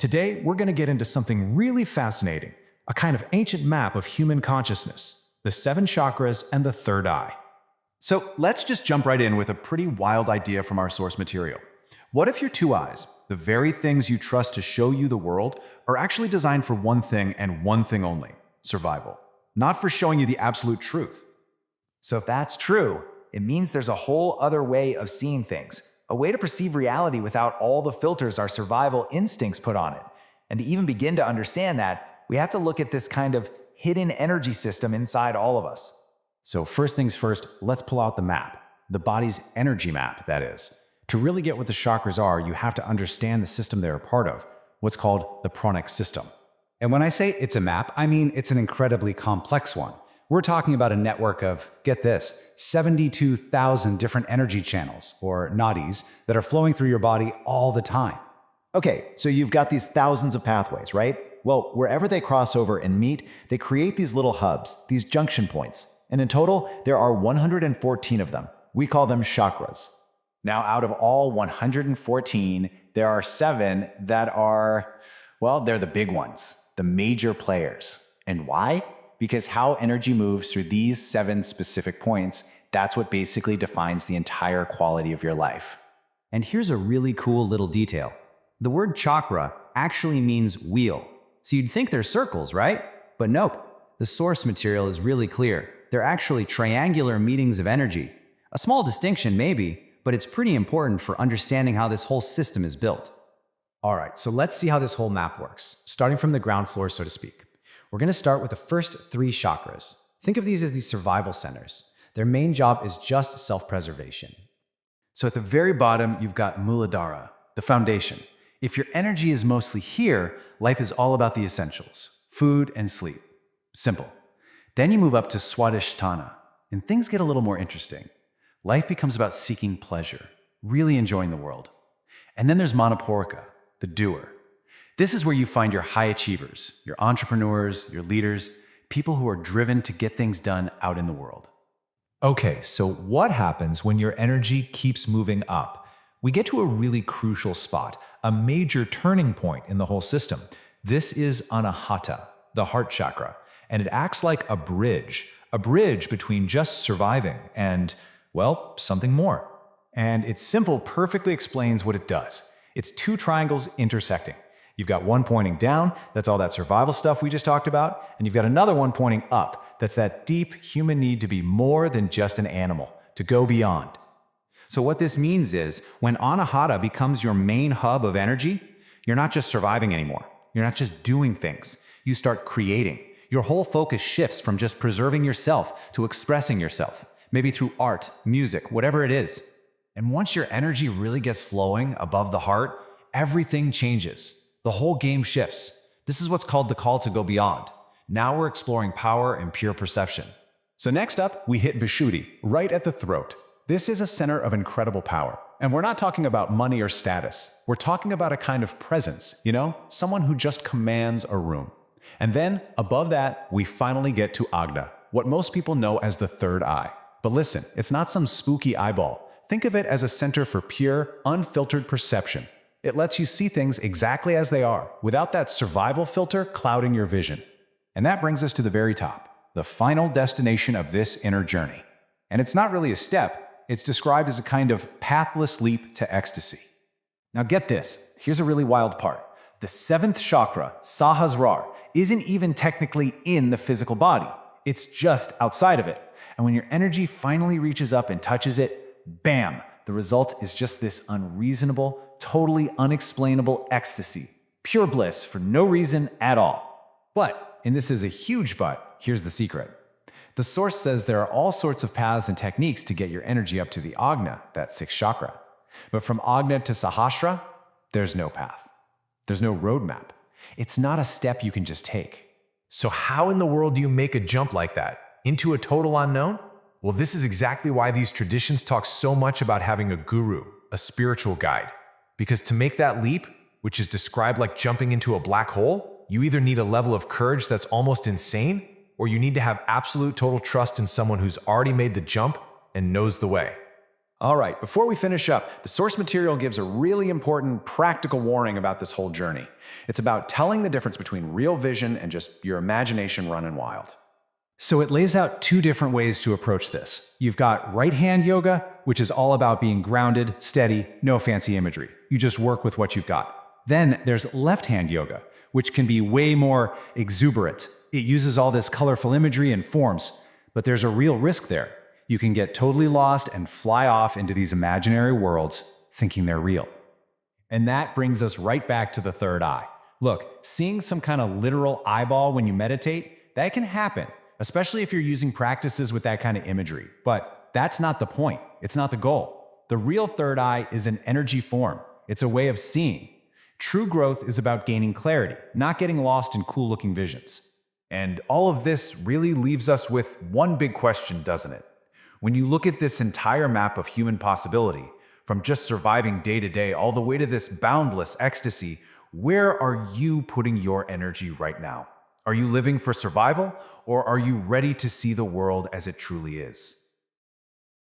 Today, we're going to get into something really fascinating, a kind of ancient map of human consciousness, the 7 chakras and the third eye. So let's just jump right in with a pretty wild idea from our source material. What if your 2 eyes, the very things you trust to show you the world, are actually designed for one thing and one thing only: survival, not for showing you the absolute truth? So if that's true, it means there's a whole other way of seeing things, a way to perceive reality without all the filters our survival instincts put on it. And to even begin to understand that, we have to look at this kind of hidden energy system inside all of us. So first things first, let's pull out the map, the body's energy map, that is. To really get what the chakras are, you have to understand the system they're a part of, what's called the pranic system. And when I say it's a map, I mean it's an incredibly complex one. We're talking about a network of, get this, 72,000 different energy channels, or nadis, that are flowing through your body all the time. Okay, so you've got these thousands of pathways, right? Well, wherever they cross over and meet, they create these little hubs, these junction points. And in total, there are 114 of them. We call them chakras. Now, out of all 114, there are 7 that are, well, they're the big ones, the major players. And why? Because how energy moves through these 7 specific points, that's what basically defines the entire quality of your life. And here's a really cool little detail. The word chakra actually means wheel. So you'd think they're circles, right? But nope. The source material is really clear. They're actually triangular meetings of energy. A small distinction maybe, but it's pretty important for understanding how this whole system is built. All right, so let's see how this whole map works, starting from the ground floor, so to speak. We're going to start with the first 3 chakras. Think of these as the survival centers. Their main job is just self-preservation. So at the very bottom, you've got Muladhara, the foundation. If your energy is mostly here, life is all about the essentials: food and sleep. Simple. Then you move up to Swadhisthana, and things get a little more interesting. Life becomes about seeking pleasure, really enjoying the world. And then there's Manipuraka, the doer. This is where you find your high achievers, your entrepreneurs, your leaders, people who are driven to get things done out in the world. Okay, so what happens when your energy keeps moving up? We get to a really crucial spot, a major turning point in the whole system. This is Anahata, the heart chakra, and it acts like a bridge between just surviving and, well, something more. And its symbol perfectly explains what it does. It's 2 triangles intersecting. You've got one pointing down, that's all that survival stuff we just talked about, and you've got another one pointing up, that's that deep human need to be more than just an animal, to go beyond. So what this means is, when Anahata becomes your main hub of energy, you're not just surviving anymore. You're not just doing things. You start creating. Your whole focus shifts from just preserving yourself to expressing yourself, maybe through art, music, whatever it is. And once your energy really gets flowing above the heart, everything changes. The whole game shifts. This is what's called the call to go beyond. Now we're exploring power and pure perception. So next up, we hit Vishuddhi, right at the throat. This is a center of incredible power. And we're not talking about money or status. We're talking about a kind of presence, someone who just commands a room. And then, above that, we finally get to Ajna, what most people know as the third eye. But listen, it's not some spooky eyeball. Think of it as a center for pure, unfiltered perception. It lets you see things exactly as they are, without that survival filter clouding your vision. And that brings us to the very top, the final destination of this inner journey. And it's not really a step, it's described as a kind of pathless leap to ecstasy. Now get this, here's a really wild part. The 7th chakra, Sahasrar, isn't even technically in the physical body. It's just outside of it. And when your energy finally reaches up and touches it, bam, the result is just this unreasonable, totally unexplainable ecstasy. Pure bliss for no reason at all. But, and this is a huge but, here's the secret. The source says there are all sorts of paths and techniques to get your energy up to the Ajna, that 6th chakra. But from Ajna to Sahasra, there's no path. There's no roadmap. It's not a step you can just take. So how in the world do you make a jump like that? Into a total unknown? Well, this is exactly why these traditions talk so much about having a guru, a spiritual guide. Because to make that leap, which is described like jumping into a black hole, you either need a level of courage that's almost insane, or you need to have absolute total trust in someone who's already made the jump and knows the way. All right, before we finish up, the source material gives a really important practical warning about this whole journey. It's about telling the difference between real vision and just your imagination running wild. So it lays out two different ways to approach this. You've got right hand yoga, which is all about being grounded, steady, no fancy imagery. You just work with what you've got. Then there's left hand yoga, which can be way more exuberant. It uses all this colorful imagery and forms, but there's a real risk there. You can get totally lost and fly off into these imaginary worlds thinking they're real. And that brings us right back to the third eye. Look, seeing some kind of literal eyeball when you meditate, that can happen, especially if you're using practices with that kind of imagery. But that's not the point. It's not the goal. The real third eye is an energy form. It's a way of seeing. True growth is about gaining clarity, not getting lost in cool-looking visions. And all of this really leaves us with one big question, doesn't it? When you look at this entire map of human possibility, from just surviving day to day all the way to this boundless ecstasy, where are you putting your energy right now? Are you living for survival, or are you ready to see the world as it truly is?